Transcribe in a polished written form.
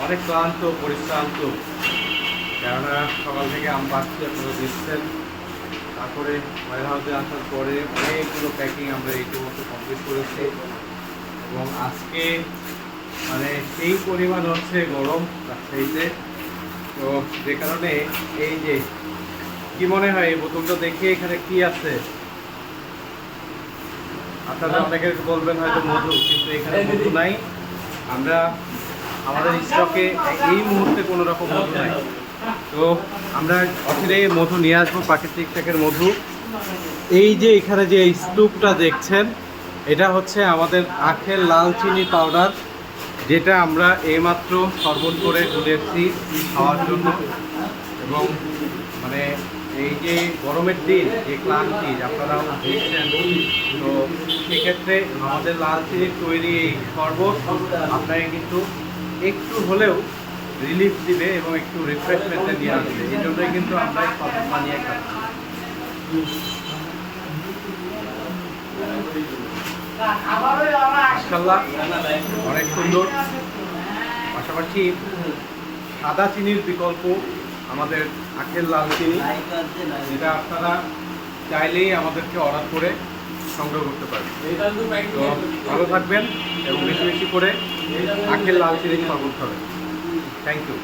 অনেক ক্লান্ত পরিশ্রান্ত, কেননা সকাল থেকে আম পাচ্ছি, আপনারা দেখছেন। তারপরে ওয়ার হাউসে আসার পরে অনেকগুলো প্যাকিং আমরা ইতিমধ্যে কমপ্লিট করেছি এবং আজকে মানে সেই পরিমাণ হচ্ছে গরম রাজশাহীতে। তো যে কারণে এই যে কি মনে হয় এই বোতলটা দেখে এখানে কি আছে, আপনারা অনেকে বলবেন হয়তো মধু, কিন্তু এখানে মধু নাই। আমরা আমাদের স্টকে এই মুহূর্তে কোনো রকম মধু নাই। তো আমরা অচিরে মধু নিয়ে আসবো, প্রাকৃতিক থেকে মধু। এই যে এখানে যে স্তূপটা দেখছেন, এটা হচ্ছে আমাদের আখের লাল চিনি পাউডার, যেটা আমরা এইমাত্র শরবত করে তুলেছি খাওয়ার জন্য। এবং মানে এই যে গরমের দিন যে ক্লান্তি আপনারা দেখছেন, তো সেক্ষেত্রে আমাদের লাল চিনির তৈরি এই শরবত আপনাকে কিন্তু একটু হলেও রিলিফ দিবে এবং একটু রিফ্রেশমেন্টে নিয়ে আসবে। এই জন্যই কিন্তু আমরা এই শরবত বানিয়ে খাচ্ছি। মাশাআল্লাহ, অনেক সুন্দর। পাশাপাশি সাদা চিনির বিকল্প আমাদের আখের লাল চিনি, যেটা আপনারা চাইলেই আমাদেরকে অর্ডার করে সংগ্রহ করতে পারেন। তো ভালো থাকবেন এবং বেশি বেশি করে আখের লাল চিনি শরবত খাবেন। Thank you.